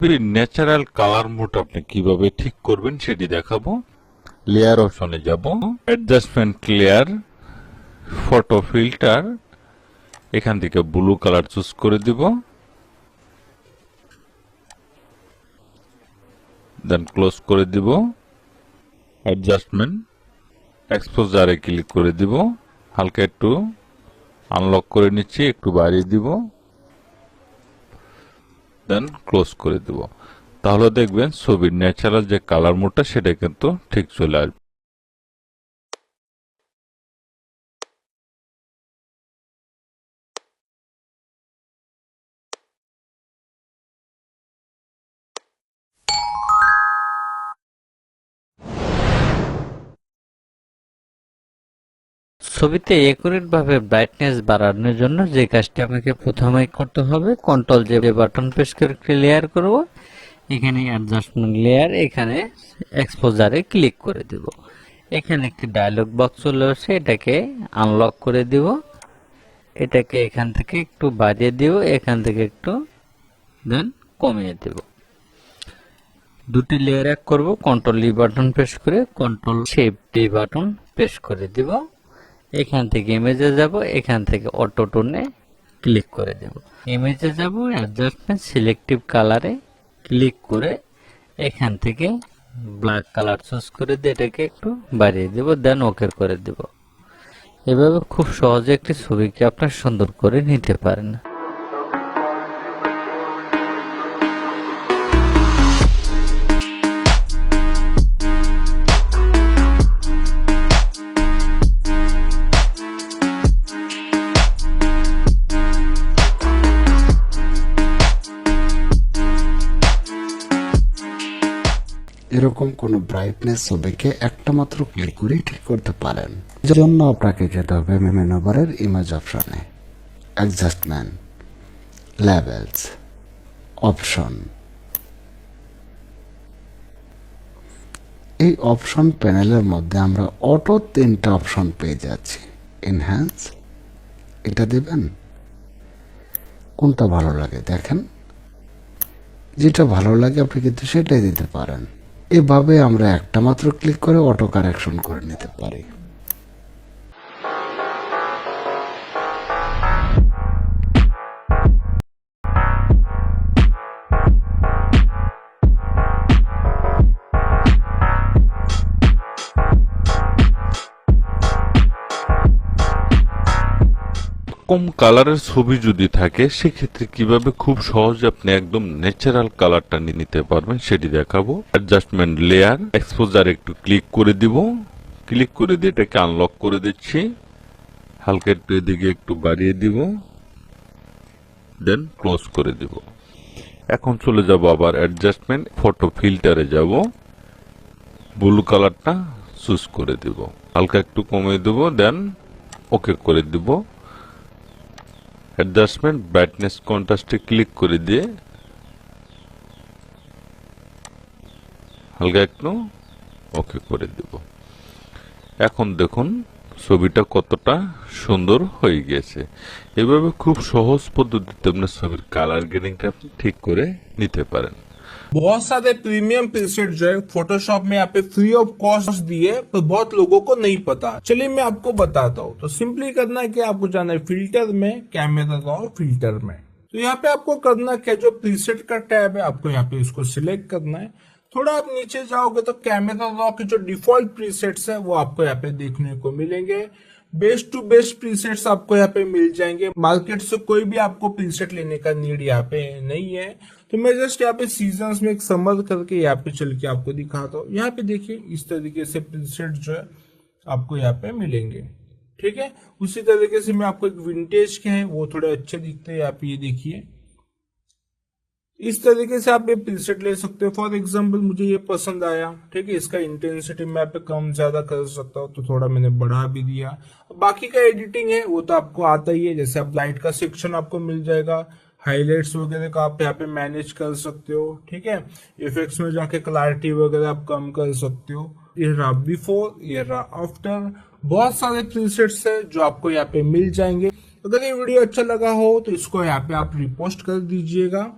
Natural colour mode আপনি কিভাবে ঠিক করবেন সেটি দেখাবো। লেয়ার অপশনে যাব, অ্যাডজাস্টমেন্ট লেয়ার, ফটো ফিল্টার, এখান থেকে ব্লু কালার চুজ করে দিব, দেন ক্লোজ করে দিব। অ্যাডজাস্টমেন্ট এক্সপোজারে ক্লিক করে দিব, হালকা একটু আনলক করে নিচ্ছি, একটু বাড়িয়ে দিব, দেন ক্লোজ করে দিব। তাহলে দেখবেন ছবির ন্যাচারাল যে কালার মোডটা সেটা কিন্তু ঠিক চলে আসবে। ছবিতে একুরেট ভাবে ব্রাইটনেস বাড়ানোর জন্য যে কাজটি আমাকে প্রথমেই করতে হবে, কন্ট্রোল যে বাটন প্রেস করে ক্লিয়ার করব, এখানে অ্যাডজাস্টমেন্ট লেয়ার, এখানে এক্সপোজারে ক্লিক করে দেব। এখানে একটি ডায়লগ বক্স চলে আসে, এটাকে আনলক করে দিব, এটাকে এখান থেকে একটু বাড়িয়ে দিব, এখান থেকে একটু দেন কমিয়ে দেব। দুটি লেয়ার এক করব, কন্ট্রোল ই বাটন প্রেস করে control shift D button press করে দিব। এখান থেকে ইমেজে যাব, এখান থেকে অটো টোনে ক্লিক করে দেব। ইমেজে যাব, অ্যাডজাস্টমেন্ট সিলেক্টিভ কালারে ক্লিক করে এখান থেকে ব্ল্যাক কালার চুজ করে দিয়ে এটাকে একটু বাড়িয়ে দেব, দেন ওকে করে দেব। এভাবে খুব সহজে একটি ছবিকে আপনার সুন্দর করে নিতে পারেন। এরকম কোন ব্রাইটনেস ছবিকে একটা মাত্র ক্লিক করে ঠিক করতে পারেন। জন্য আপনাকে যেতে হবে মেনু বারের ইমেজ অপশনে, অ্যাডজাস্টমেন্ট, লেভেলস, অপশন। এই অপশন প্যানেলের মধ্যে আমরা অটো 3টা অপশন পেয়ে যাচ্ছি। এনহ্যান্স, এটা দিবেন, কোনটা ভালো লাগে দেখেন, যেটা ভালো লাগে আপনি কিন্তু সেটাই দিতে পারেন। এভাবে আমরা একটা মাত্র ক্লিক করে অটো কারেকশন করে নিতে পারি। কম কালারের ছবি যদি থাকে সেক্ষেত্রে কিভাবে খুব সহজে আপনি একদম ন্যাচারাল কালারটা নিতে পারবেন সেটি দেখাবো। অ্যাডজাস্টমেন্ট লেয়ার, এক্সপোজার একটু ক্লিক করে দিব, ক্লিক করে দিয়ে এটাকে আনলক করে দিচ্ছি, হালকা একটু এদিকে একটু বাড়িয়ে দিব, দেন ক্লোজ করে দিব। এখন চলে যাব আবার অ্যাডজাস্টমেন্ট, ফটো ফিল্টারে যাব, ব্লু কালারটা চুজ করে দিব, হালকা একটু কমিয়ে দেব, দেন ওকে করে দিব। অ্যাডজাস্টমেন্ট ব্রাইটনেস কন্ট্রাস্টে ক্লিক করে দিয়ে হালকা একটু ওকে করে দেব। এখন দেখুন ছবিটা কতটা সুন্দর হয়ে গেছে। এভাবে খুব সহজ পদ্ধতিতে আপনার ছবির কালার গ্রেডিংটা আপনি ঠিক করে নিতে পারেন। बहुत सारे प्रीमियम प्रीसेट जो है फोटोशॉप में यहाँ पे फ्री ऑफ कॉस्ट दिए, पर बहुत लोगों को नहीं पता। चलिए मैं आपको बताता हूँ। तो सिंपली करना है कि आपको जाना है फिल्टर में, कैमरा रॉ फिल्टर में। तो यहाँ पे आपको करना क्या, जो प्रीसेट का टैब है आपको यहाँ पे इसको सिलेक्ट करना है। थोड़ा आप नीचे जाओगे तो कैमरा रॉ के जो डिफॉल्ट प्रीसेट्स है वो आपको यहाँ पे देखने को मिलेंगे। बेस्ट टू बेस्ट प्रीसेट्स आपको यहाँ पे मिल जाएंगे। मार्केट से कोई भी आपको प्रीसेट लेने का नीड यहाँ पे नहीं है। तो मैं जस्ट यहाँ पे सीजन्स में एक समर करके यहाँ पे चल के आपको दिखाता हूँ। यहाँ पे देखिए इस तरीके से प्रीसेट जो है आपको यहाँ पे मिलेंगे, ठीक है। उसी तरीके से मैं आपको एक विंटेज के हैं वो थोड़े अच्छे दिखते हैं, यहाँ पे ये देखिए इस तरीके से आप ये प्रीसेट ले सकते हो। फॉर एग्जांपल मुझे ये पसंद आया, ठीक है, इसका इंटेंसिटी मैं यहाँ पे कम ज्यादा कर सकता हूँ, तो थोड़ा मैंने बढ़ा भी दिया। बाकी का एडिटिंग है वो तो आपको आता ही है, जैसे आप लाइट का सेक्शन आपको मिल जाएगा, हाईलाइट्स वगैरह का आप यहाँ पे मैनेज कर सकते हो, ठीक है। इफेक्ट्स में जाके क्लैरिटी वगैरह आप कम कर सकते हो। ये रहा बिफोर, ये रहा आफ्टर, बहुत सारे प्रीसेट्स है जो आपको यहाँ पे मिल जाएंगे। अगर ये वीडियो अच्छा लगा हो तो इसको यहाँ पे आप रिपोस्ट कर दीजिएगा।